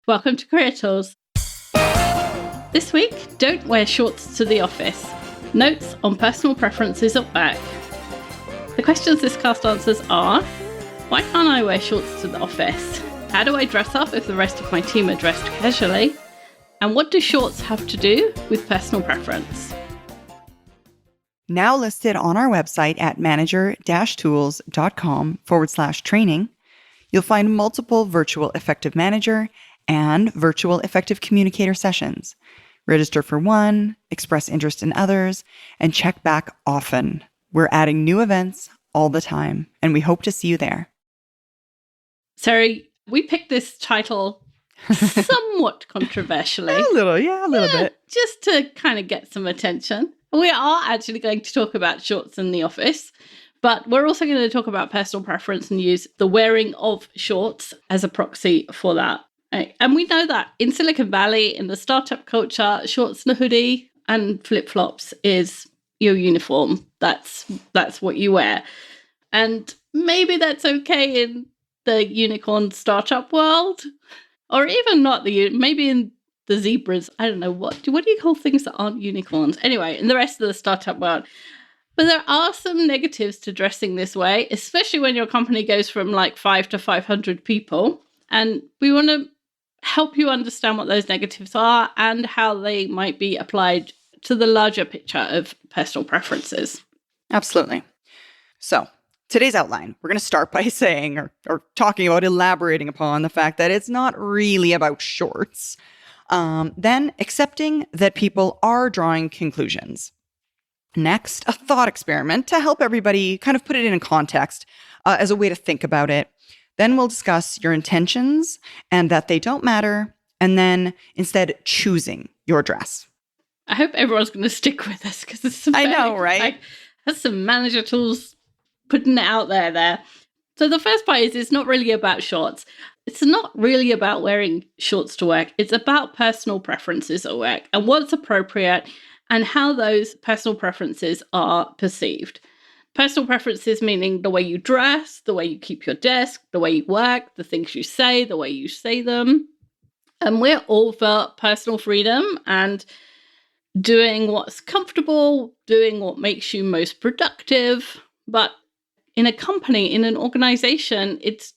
Welcome to Career Tools. This week, don't wear shorts to the office. Notes on personal preferences at work. The questions this cast answers are: why can't I wear shorts to the office? How do I dress up if the rest of my team are dressed casually? And what do shorts have to do with personal preference? Now listed on our website at manager-tools.com/training, you'll find multiple virtual effective manager and virtual effective communicator sessions. Register for one, express interest in others, and check back often. We're adding new events all the time, and we hope to see you there. Sorry, we picked this title somewhat controversially. A little bit. Just to kind of get some attention. We are actually going to talk about shorts in the office, but we're also going to talk about personal preference and use the wearing of shorts as a proxy for that. And we know that in Silicon Valley, in the startup culture, shorts and a hoodie and flip-flops is your uniform. That's what you wear. And maybe that's okay in the unicorn startup world, or even not maybe in the zebras. I don't know, what do you call things that aren't unicorns? Anyway, in the rest of the startup world. But there are some negatives to dressing this way, especially when your company goes from like 5 to 500 people. And we want to help you understand what those negatives are and how they might be applied to the larger picture of personal preferences. Absolutely. So today's outline, we're going to start by saying or talking about elaborating upon the fact that it's not really about shorts. Then accepting that people are drawing conclusions. Next, a thought experiment to help everybody kind of put it in context as a way to think about it. Then we'll discuss your intentions and that they don't matter, and then instead choosing your dress. I hope everyone's going to stick with us because it's I know, right? That's some manager tools putting it out there. So the first part is it's not really about shorts. It's not really about wearing shorts to work. It's about personal preferences at work and what's appropriate and how those personal preferences are perceived. Personal preferences meaning the way you dress, the way you keep your desk, the way you work, the things you say, the way you say them. And we're all for personal freedom and doing what's comfortable, doing what makes you most productive. But in a company, in an organization, it's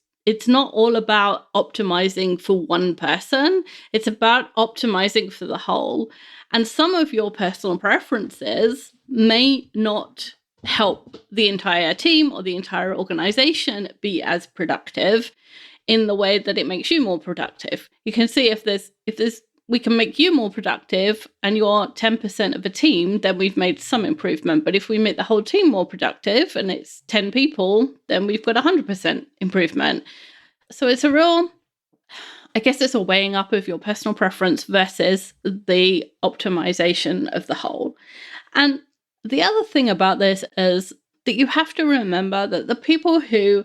not all about optimizing for one person. It's about optimizing for the whole. And some of your personal preferences may not help the entire team or the entire organization be as productive in the way that it makes you more productive. You can see if we can make you more productive and you're 10% of a team, then we've made some improvement. But if we make the whole team more productive and it's 10 people, then we've got 100% improvement. So it's a weighing up of your personal preference versus the optimization of the whole. And the other thing about this is that you have to remember that the people who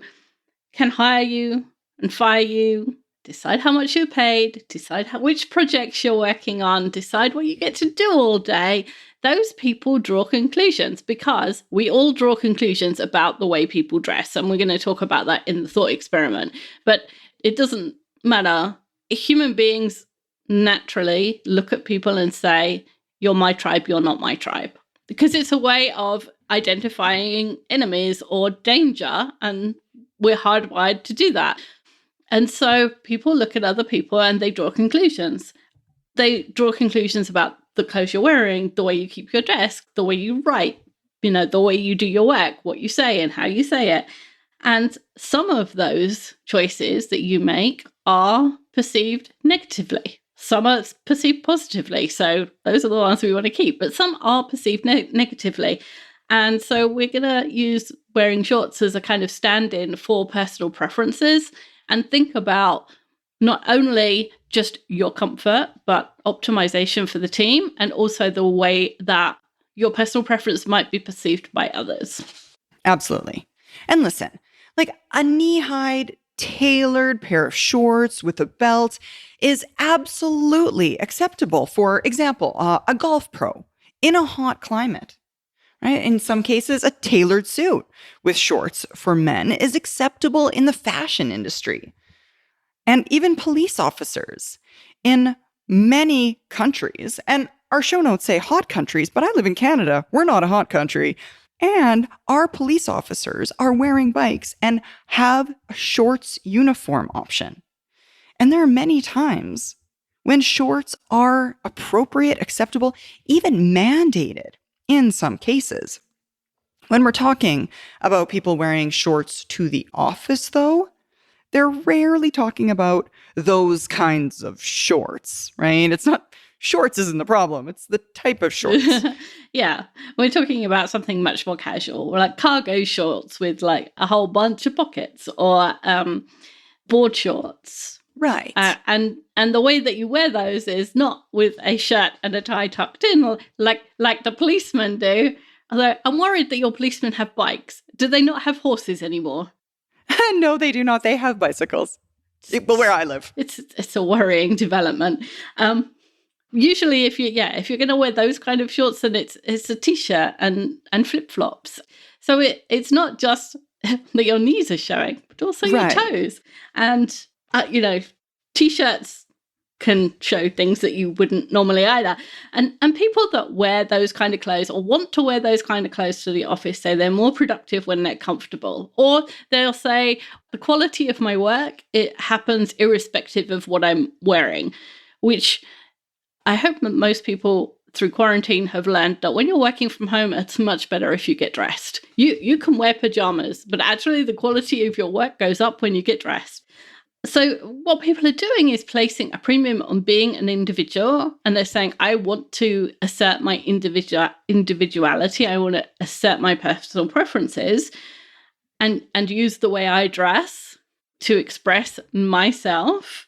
can hire you and fire you, decide how much you're paid, decide which projects you're working on, decide what you get to do all day, those people draw conclusions because we all draw conclusions about the way people dress. And we're going to talk about that in the thought experiment. But it doesn't matter. Human beings naturally look at people and say, you're my tribe, you're not my tribe. Because it's a way of identifying enemies or danger, and we're hardwired to do that. And so people look at other people and they draw conclusions. They draw conclusions about the clothes you're wearing, the way you keep your desk, the way you write, the way you do your work, what you say and how you say it. And some of those choices that you make are perceived negatively. Some are perceived positively. So those are the ones we want to keep, but some are perceived negatively. And so we're going to use wearing shorts as a kind of stand-in for personal preferences and think about not only just your comfort, but optimization for the team and also the way that your personal preference might be perceived by others. Absolutely. And listen, like a knee-high tailored pair of shorts with a belt is absolutely acceptable. For example, a golf pro in a hot climate, right? In some cases, a tailored suit with shorts for men is acceptable in the fashion industry. and even police officers in many countries. And our show notes say hot countries, but I live in Canada. We're not a hot country. And our police officers are wearing bikes and have a shorts uniform option. And there are many times when shorts are appropriate, acceptable, even mandated in some cases. When we're talking about people wearing shorts to the office, though, they're rarely talking about those kinds of shorts, right? It's not shorts isn't the problem. It's the type of shorts. Yeah. We're talking about something much more casual, like cargo shorts with like a whole bunch of pockets, or board shorts. Right. And the way that you wear those is not with a shirt and a tie tucked in like the policemen do. Although I'm worried that your policemen have bikes. Do they not have horses anymore? No, they do not. They have bicycles. But where I live. It's a worrying development. Usually if you're going to wear those kind of shorts, then it's a t-shirt and flip-flops. So it's not just that your knees are showing, but also your toes. And t-shirts can show things that you wouldn't normally either. And people that wear those kind of clothes or want to wear those kind of clothes to the office say they're more productive when they're comfortable. Or they'll say the quality of my work, it happens irrespective of what I'm wearing, which I hope that most people through quarantine have learned that when you're working from home, it's much better if you get dressed. You can wear pajamas, but actually the quality of your work goes up when you get dressed. So what people are doing is placing a premium on being an individual, and they're saying, I want to assert my individuality. I want to assert my personal preferences and use the way I dress to express myself,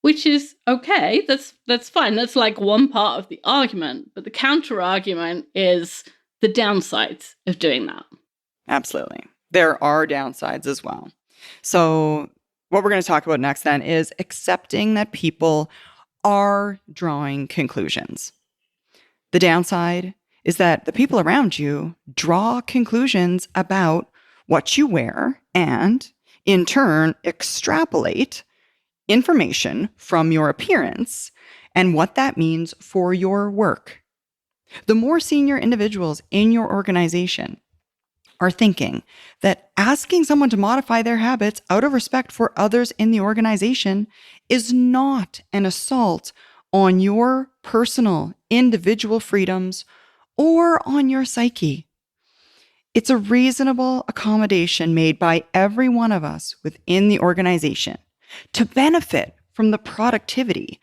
which is okay. That's fine. That's like one part of the argument. But the counter argument is the downsides of doing that. Absolutely. There are downsides as well. So what we're going to talk about next then is accepting that people are drawing conclusions. The downside is that the people around you draw conclusions about what you wear and, in turn, extrapolate information from your appearance and what that means for your work. The more senior individuals in your organization are thinking that asking someone to modify their habits out of respect for others in the organization is not an assault on your personal individual freedoms or on your psyche. It's a reasonable accommodation made by every one of us within the organization to benefit from the productivity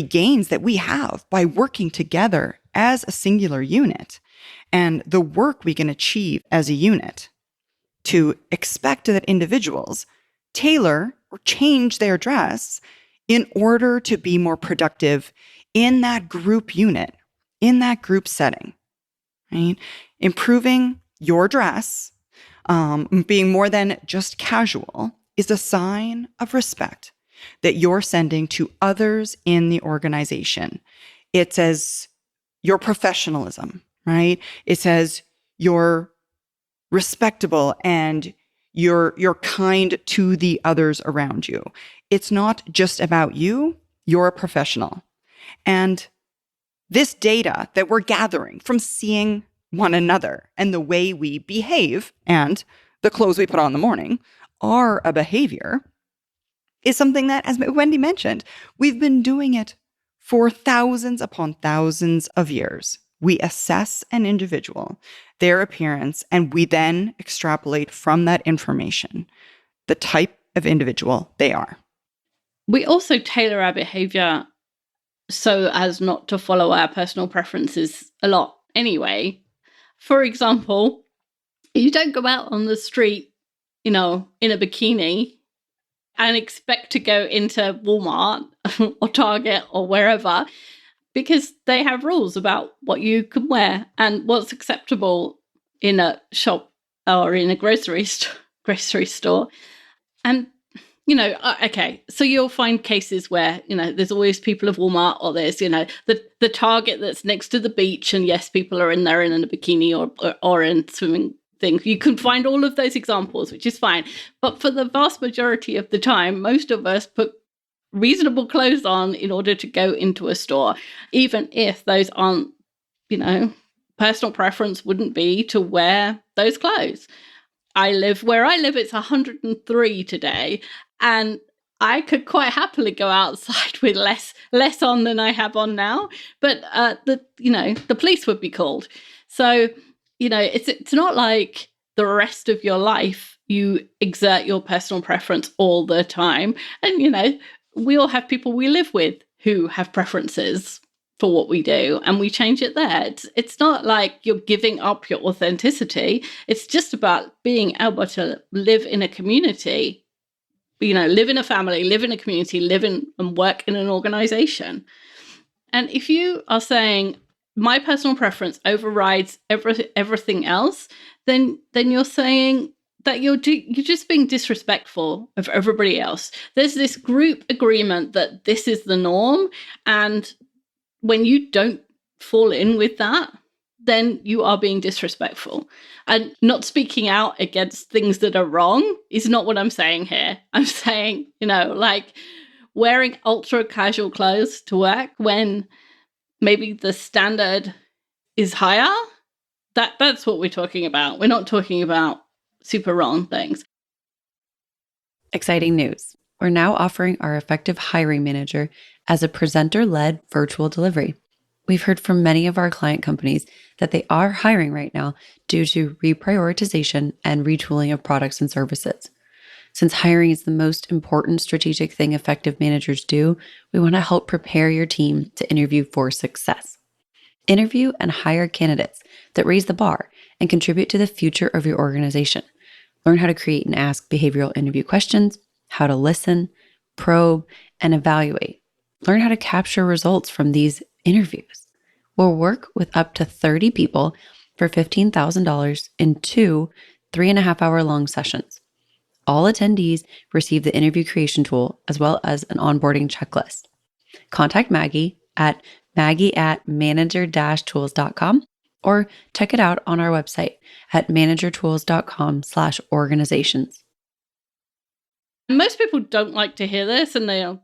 gains that we have by working together as a singular unit, and the work we can achieve as a unit. To expect that individuals tailor or change their dress in order to be more productive in that group unit, in that group setting, right? Improving your dress, being more than just casual, is a sign of respect that you're sending to others in the organization. It says your professionalism, right? It says you're respectable and you're kind to the others around you. It's not just about you, you're a professional. And this data that we're gathering from seeing one another and the way we behave and the clothes we put on in the morning are a behavior is something that, as Wendy mentioned, we've been doing it for thousands upon thousands of years. We assess an individual, their appearance, and we then extrapolate from that information the type of individual they are. We also tailor our behavior so as not to follow our personal preferences a lot anyway. For example, you don't go out on the street, in a bikini and expect to go into Walmart or Target or wherever, because they have rules about what you can wear and what's acceptable in a shop or in a grocery store. And, okay, so you'll find cases where, there's always people of Walmart, or there's, the Target that's next to the beach. And yes, people are in there in a bikini or in swimming things. You can find all of those examples, which is fine. But for the vast majority of the time, most of us put reasonable clothes on in order to go into a store, even if those aren't, personal preference wouldn't be to wear those clothes. Where I live, it's 103 today, and I could quite happily go outside with less on than I have on now, but the police would be called. So, it's not like the rest of your life you exert your personal preference all the time. And, we all have people we live with who have preferences for what we do, and we change it there. It's not like you're giving up your authenticity. It's just about being able to live in a community, live in a family, live in a community, live in and work in an organization. And if you are saying my personal preference overrides everything else, then you're saying that you're just being disrespectful of everybody else. There's this group agreement that this is the norm, and when you don't fall in with that, then you are being disrespectful. And not speaking out against things that are wrong is not what I'm saying here. I'm saying, like wearing ultra casual clothes to work when maybe the standard is higher. That's what we're talking about. We're not talking about super wrong things. Exciting news. We're now offering our Effective Hiring Manager as a presenter-led virtual delivery. We've heard from many of our client companies that they are hiring right now due to reprioritization and retooling of products and services. Since hiring is the most important strategic thing effective managers do, we want to help prepare your team to interview for success. Interview and hire candidates that raise the bar and contribute to the future of your organization. Learn how to create and ask behavioral interview questions, how to listen, probe, and evaluate. Learn how to capture results from these interviews. We'll work with up to 30 people for $15,000 in 2 3.5-hour long sessions. All attendees receive the interview creation tool as well as an onboarding checklist. Contact Maggie at manager-tools.com or check it out on our website at managertools.com/organizations. Most people don't like to hear this, and they're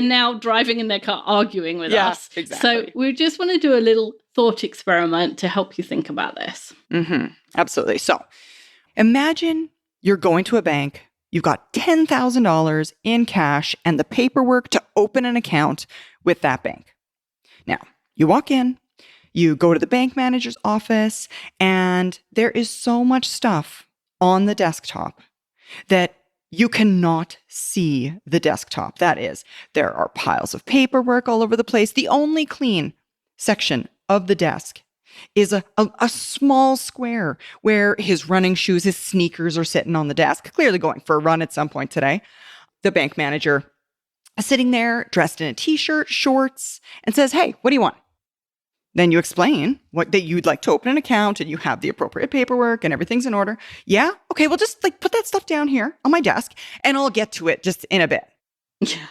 now driving in their car arguing with us. Exactly. So we just want to do a little thought experiment to help you think about this. Mm-hmm. Absolutely. So imagine you're going to a bank, you've got $10,000 in cash and the paperwork to open an account with that bank. Now, you walk in, you go to the bank manager's office, and there is so much stuff on the desktop that you cannot see the desktop. That is, there are piles of paperwork all over the place. The only clean section of the desk is a small square where his running shoes, his sneakers are sitting on the desk, clearly going for a run at some point today. The bank manager is sitting there dressed in a t-shirt, shorts, and says, "Hey, what do you want?" Then you explain that you'd like to open an account and you have the appropriate paperwork and everything's in order. Yeah? Okay, well, just put that stuff down here on my desk and I'll get to it just in a bit. Yeah.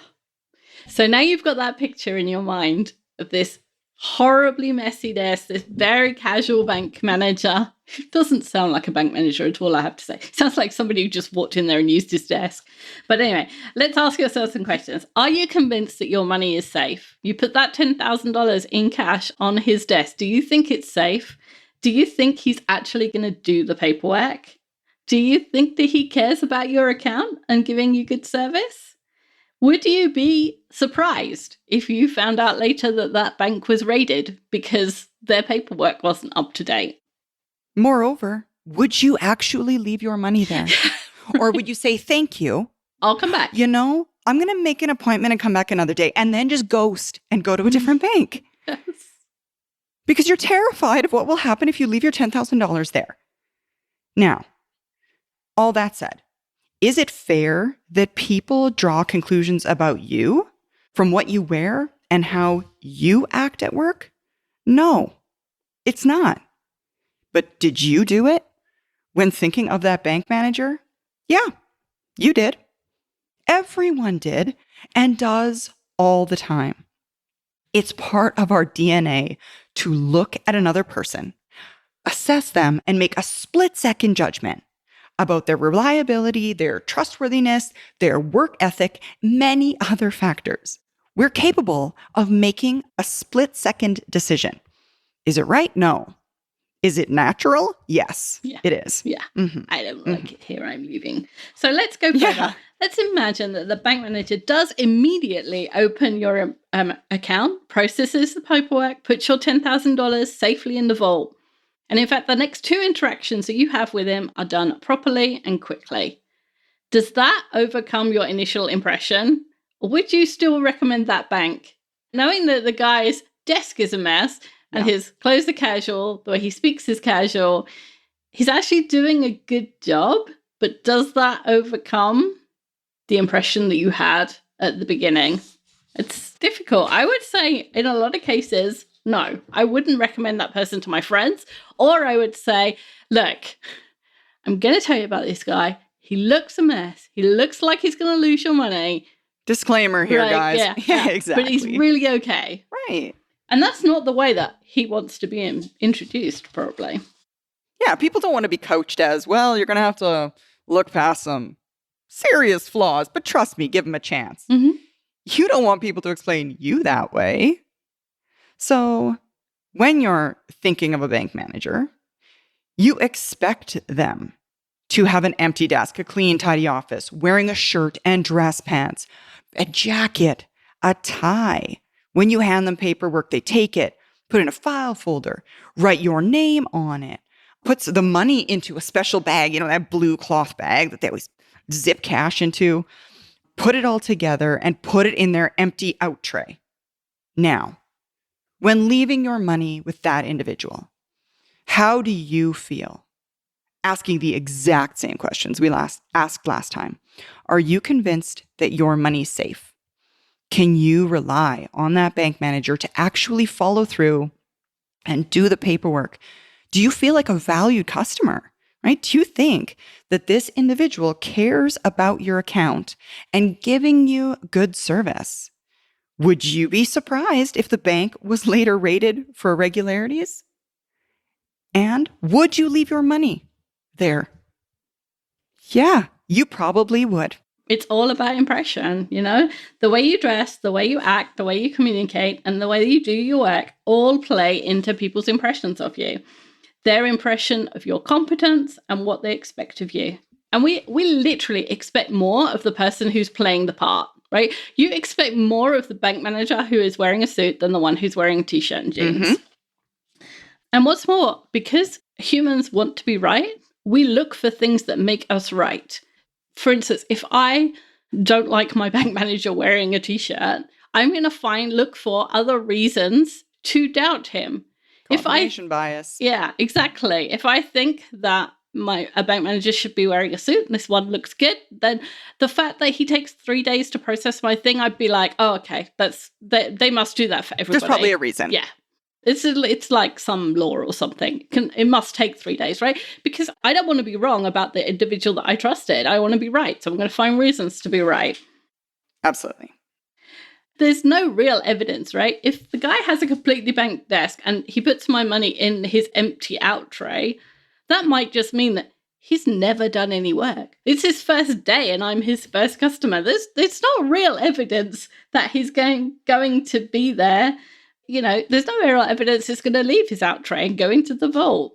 So now you've got that picture in your mind of this horribly messy desk, this very casual bank manager. It doesn't sound like a bank manager at all, I have to say. It sounds like somebody who just walked in there and used his desk. But anyway, let's ask ourselves some questions. Are you convinced that your money is safe? You put that $10,000 in cash on his desk. Do you think it's safe? Do you think he's actually going to do the paperwork? Do you think that he cares about your account and giving you good service? Would you be surprised if you found out later that that bank was raided because their paperwork wasn't up to date? Moreover, would you actually leave your money there? Or would you say, "Thank you, I'll come back. I'm going to make an appointment and come back another day," and then just ghost and go to a different bank? Yes. Because you're terrified of what will happen if you leave your $10,000 there. Now, all that said, is it fair that people draw conclusions about you from what you wear and how you act at work? No, it's not. But did you do it when thinking of that bank manager? Yeah, you did. Everyone did and does all the time. It's part of our DNA to look at another person, assess them, and make a split-second judgment about their reliability, their trustworthiness, their work ethic, many other factors. We're capable of making a split-second decision. Is it right? No. Is it natural? Yes, it is. Yeah. Mhm. I don't like it here. I'm leaving. So let's go further. Yeah. Let's imagine that the bank manager does immediately open your account, processes the paperwork, puts your $10,000 safely in the vault. And in fact, the next 2 interactions that you have with him are done properly and quickly. Does that overcome your initial impression? Or would you still recommend that bank? Knowing that the guy's desk is a mess and his clothes are casual, the way he speaks is casual, he's actually doing a good job, but does that overcome the impression that you had at the beginning? It's difficult. I would say in a lot of cases, no, I wouldn't recommend that person to my friends. Or I would say, look, I'm going to tell you about this guy. He looks a mess. He looks like he's going to lose your money. Disclaimer here, guys. Yeah, exactly. But he's really okay. Right. And that's not the way that he wants to be introduced, probably. Yeah, people don't want to be coached as, well, you're going to have to look past some serious flaws, but trust me, give them a chance. Mm-hmm. You don't want people to explain you that way. So when you're thinking of a bank manager, you expect them to have an empty desk, a clean, tidy office, wearing a shirt and dress pants, a jacket, a tie. When you hand them paperwork, they take it, put it in a file folder, write your name on it, puts the money into a special bag, that blue cloth bag that they always zip cash into, put it all together and put it in their empty out tray. Now, when leaving your money with that individual, how do you feel? Asking the exact same questions we asked last time. Are you convinced that your money's safe? Can you rely on that bank manager to actually follow through and do the paperwork? Do you feel like a valued customer, right? Do you think that this individual cares about your account and giving you good service? Would you be surprised if the bank was later rated for irregularities? And would you leave your money there? Yeah, you probably would. It's all about impression, The way you dress, the way you act, the way you communicate, and the way that you do your work all play into people's impressions of you. Their impression of your competence and what they expect of you. And we literally expect more of the person who's playing the part, right? You expect more of the bank manager who is wearing a suit than the one who's wearing a t-shirt and jeans. Mm-hmm. And what's more, because humans want to be right, we look for things that make us right. For instance, if I don't like my bank manager wearing a t-shirt, I'm going to look for other reasons to doubt him. Confirmation bias. Yeah, exactly. If I think that a bank manager should be wearing a suit and this one looks good, then the fact that he takes 3 days to process my thing, I'd be like, oh, okay, they must do that for everybody. There's probably a reason. Yeah. It's like some law or something. It must take 3 days, right? Because I don't want to be wrong about the individual that I trusted. I want to be right. So I'm going to find reasons to be right. Absolutely. There's no real evidence, right? If the guy has a completely blank desk and he puts my money in his empty out tray, that might just mean that he's never done any work. It's his first day and I'm his first customer. There's not real evidence that he's going to be there. There's no real evidence it's going to leave his out tray and go into the vault.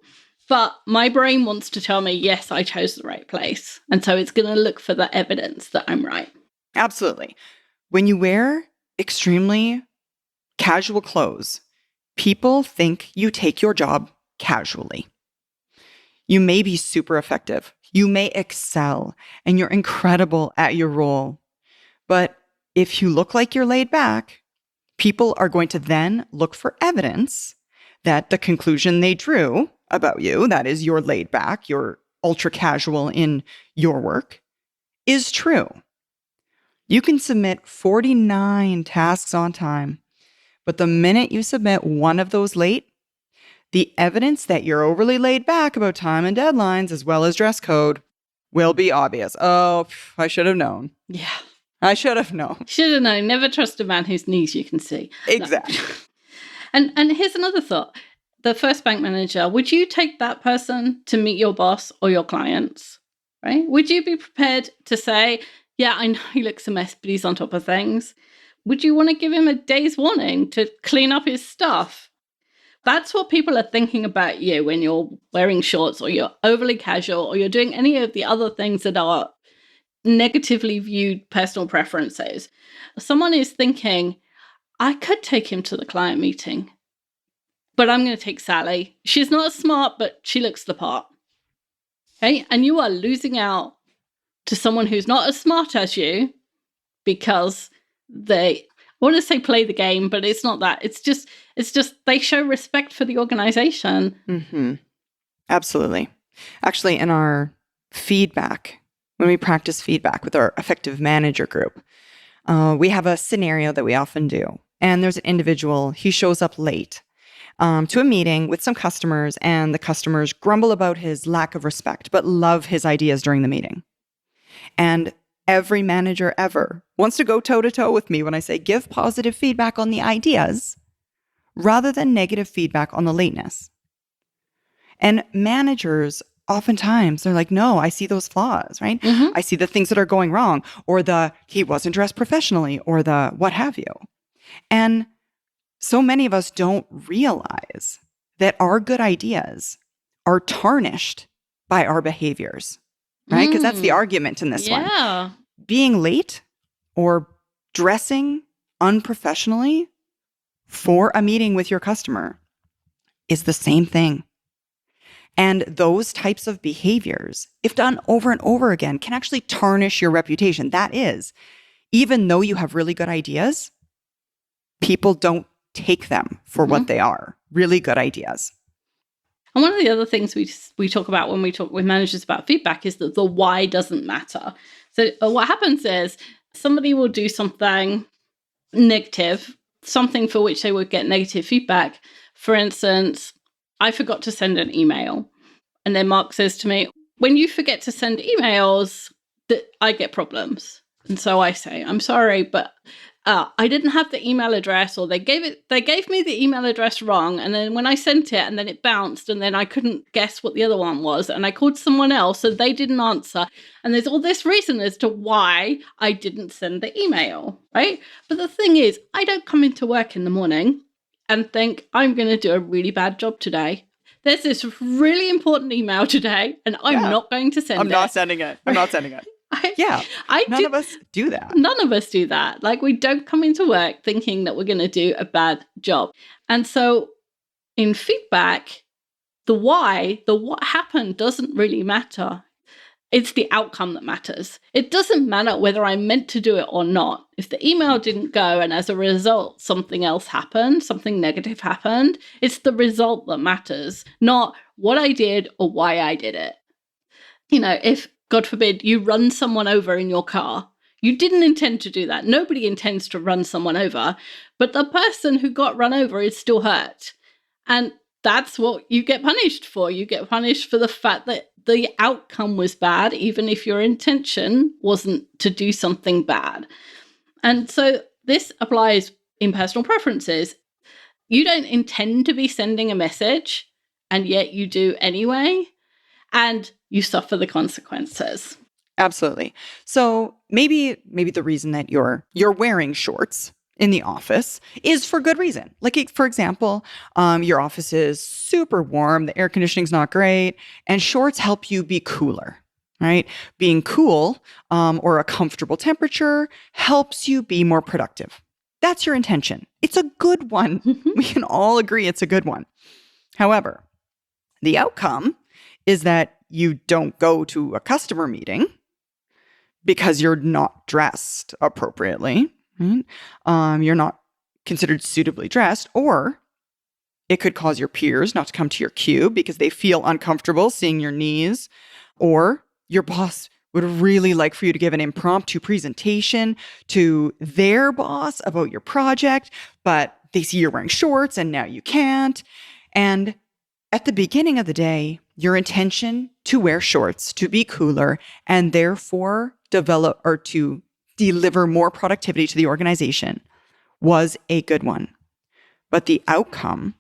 But my brain wants to tell me, yes, I chose the right place. And so it's going to look for the evidence that I'm right. Absolutely. When you wear extremely casual clothes, people think you take your job casually. You may be super effective. You may excel and you're incredible at your role. But if you look like you're laid back, people are going to then look for evidence that the conclusion they drew about you, that is, you're laid back, you're ultra casual in your work, is true. You can submit 49 tasks on time, but the minute you submit one of those late, the evidence that you're overly laid back about time and deadlines, as well as dress code, will be obvious. Oh, I should have known. Yeah. I should have known. Should have known. Never trust a man whose knees you can see. Exactly. No. And here's another thought. the first bank manager, would you take that person to meet your boss or your clients? Right? Would you be prepared to say, yeah, I know he looks a mess, but he's on top of things? Would you want to give him a day's warning to clean up his stuff? That's what people are thinking about you when you're wearing shorts or you're overly casual or you're doing any of the other things that are negatively viewed personal preferences. Someone is thinking, I could take him to the client meeting, but I'm going to take Sally. She's not as smart, but she looks the part. Okay? And you are losing out to someone who's not as smart as you because they, I want to say play the game, but it's not that. It's just they show respect for the organization. Mm-hmm. Absolutely. Actually, in our feedback, when we practice feedback with our effective manager group, we have a scenario that we often do. And there's an individual, he shows up late to a meeting with some customers, and the customers grumble about his lack of respect, but love his ideas during the meeting. And every manager ever wants to go toe-to-toe with me when I say give positive feedback on the ideas rather than negative feedback on the lateness. And managers, oftentimes, they're like, no, I see those flaws, right? Mm-hmm. I see the things that are going wrong, or the he wasn't dressed professionally, or the what have you. And so many of us don't realize that our good ideas are tarnished by our behaviors, right? Because that's the argument in this one. Yeah. Being late or dressing unprofessionally for a meeting with your customer is the same thing. And those types of behaviors, if done over and over again, can actually tarnish your reputation. That is, even though you have really good ideas, people don't take them for what they are, really good ideas. And one of the other things we talk about when we talk with managers about feedback is that the why doesn't matter. So what happens is somebody will do something negative, something for which they would get negative feedback. For instance, I forgot to send an email. And then Mark says to me, when you forget to send emails, that I get problems. And so I say, I'm sorry, but I didn't have the email address, or they gave me the email address wrong. And then when I sent it, and then it bounced, and then I couldn't guess what the other one was. And I called someone else, so they didn't answer. And there's all this reason as to why I didn't send the email, right? But the thing is, I don't come into work in the morning and think I'm going to do a really bad job today. There's this really important email today, and I'm not going to send it. I'm not sending it. None of us do that. None of us do that. Like, we don't come into work thinking that we're going to do a bad job. And so in feedback, the what happened doesn't really matter. It's the outcome that matters. It doesn't matter whether I meant to do it or not. If the email didn't go and as a result, something else happened, something negative happened, it's the result that matters, not what I did or why I did it. You know, if, God forbid, you run someone over in your car, you didn't intend to do that. Nobody intends to run someone over, but the person who got run over is still hurt. And that's what you get punished for. You get punished for the fact that the outcome was bad, even if your intention wasn't to do something bad. And so this applies in personal preferences. You don't intend to be sending a message, and yet you do anyway, and you suffer the consequences. Absolutely. So maybe the reason that you're wearing shorts in the office is for good reason. Like, for example, your office is super warm, the air conditioning's not great, and shorts help you be cooler, right? Being cool or a comfortable temperature helps you be more productive. That's your intention. It's a good one. We can all agree it's a good one. However, the outcome is that you don't go to a customer meeting because you're not dressed appropriately. Right? You're not considered suitably dressed, or it could cause your peers not to come to your cube because they feel uncomfortable seeing your knees, or your boss would really like for you to give an impromptu presentation to their boss about your project, but they see you're wearing shorts and now you can't. And at the beginning of the day, your intention to wear shorts, to be cooler, and therefore develop or to deliver more productivity to the organization was a good one. But the outcome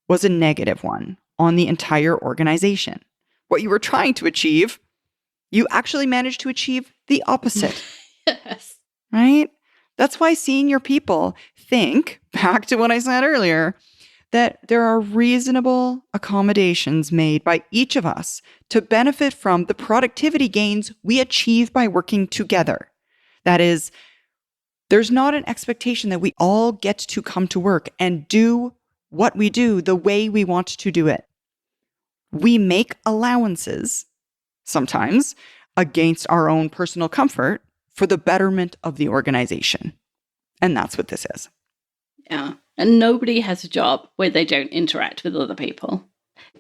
was a negative one on the entire organization. What you were trying to achieve, you actually managed to achieve the opposite. Yes. Right? That's why senior people think, back to what I said earlier, that there are reasonable accommodations made by each of us to benefit from the productivity gains we achieve by working together. That is, there's not an expectation that we all get to come to work and do what we do the way we want to do it. We make allowances, sometimes, against our own personal comfort for the betterment of the organization. And that's what this is. Yeah. And nobody has a job where they don't interact with other people.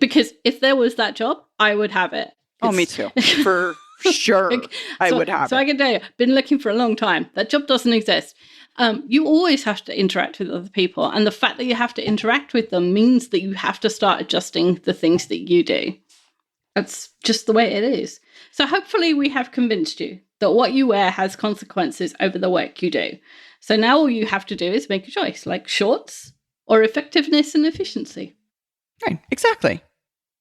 Because if there was that job, I would have it. Oh, me too. For sure. I would have it. So I can tell you, been looking for a long time. That job doesn't exist. You always have to interact with other people. And the fact that you have to interact with them means that you have to start adjusting the things that you do. That's just the way it is. So hopefully we have convinced you that what you wear has consequences over the work you do. So now all you have to do is make a choice, like shorts or effectiveness and efficiency. Right, exactly.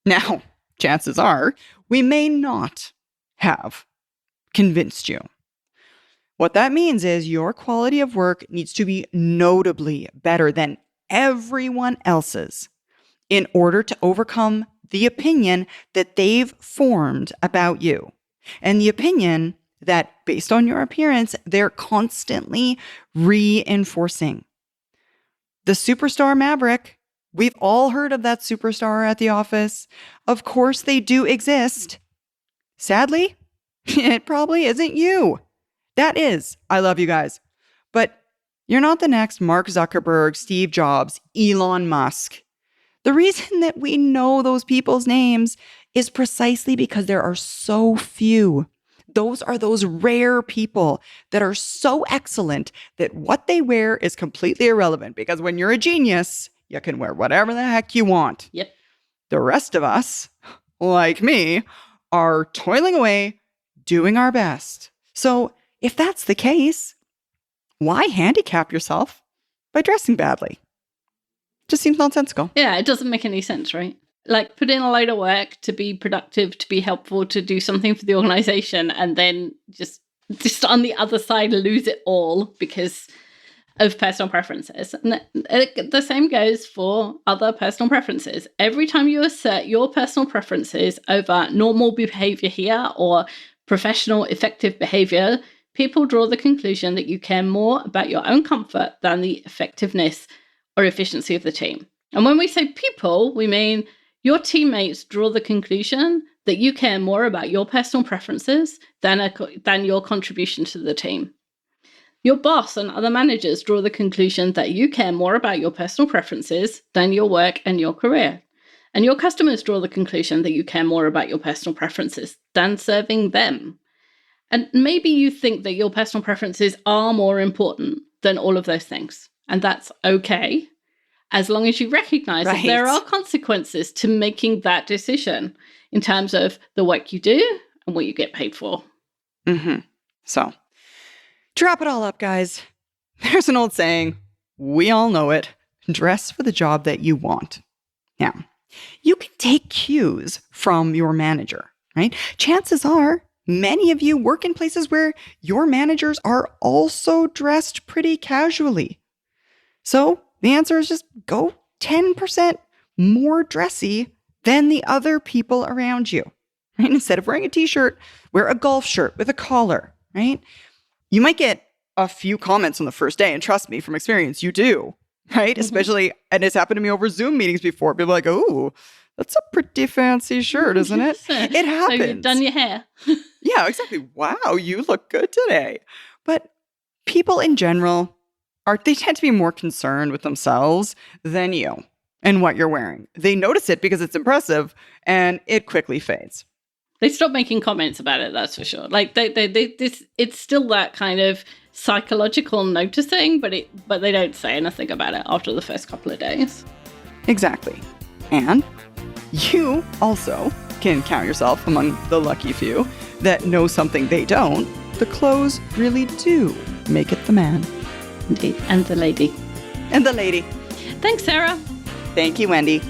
Now, chances are we may not have convinced you. What that means is your quality of work needs to be notably better than everyone else's in order to overcome the opinion that they've formed about you. And the opinion that, based on your appearance, they're constantly reinforcing. The superstar maverick, we've all heard of that superstar at the office. Of course, they do exist. Sadly, it probably isn't you. That is, I love you guys. But you're not the next Mark Zuckerberg, Steve Jobs, Elon Musk. The reason that we know those people's names is precisely because there are so few. Those are those rare people that are so excellent that what they wear is completely irrelevant, because when you're a genius, you can wear whatever the heck you want. Yep. The rest of us, like me, are toiling away, doing our best. So if that's the case, why handicap yourself by dressing badly? Just seems nonsensical. Yeah, it doesn't make any sense, right? Like, put in a load of work to be productive, to be helpful, to do something for the organization, and then just on the other side lose it all because of personal preferences. And the same goes for other personal preferences. Every time you assert your personal preferences over normal behavior here or professional effective behavior, people draw the conclusion that you care more about your own comfort than the effectiveness or efficiency of the team. And when we say people, we mean your teammates draw the conclusion that you care more about your personal preferences than your contribution to the team. Your boss and other managers draw the conclusion that you care more about your personal preferences than your work and your career. And your customers draw the conclusion that you care more about your personal preferences than serving them. And maybe you think that your personal preferences are more important than all of those things. And that's okay, as long as you recognize that there are consequences to making that decision in terms of the work you do and what you get paid for. Mm-hmm. So, to wrap it all up, guys, there's an old saying, we all know it, dress for the job that you want. Now, you can take cues from your manager, right? Chances are many of you work in places where your managers are also dressed pretty casually. So the answer is just go 10% more dressy than the other people around you, right? Instead of wearing a t-shirt, wear a golf shirt with a collar, right? You might get a few comments on the first day, and trust me, from experience, you do, right? Mm-hmm. Especially, and it's happened to me over Zoom meetings before. People are like, oh, that's a pretty fancy shirt, isn't it? It happens. So you've done your hair. Yeah, exactly. Wow, you look good today. But people in general, they tend to be more concerned with themselves than you and what you're wearing. They notice it because it's impressive, and it quickly fades. They stop making comments about it, that's for sure. Like it's still that kind of psychological noticing, but they don't say anything about it after the first couple of days. Exactly. And you also can count yourself among the lucky few that know something they don't. The clothes really do make it the man. Indeed. And the lady. And the lady. Thanks, Sarah. Thank you, Wendy.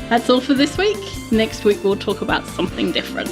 That's all for this week. Next week, we'll talk about something different.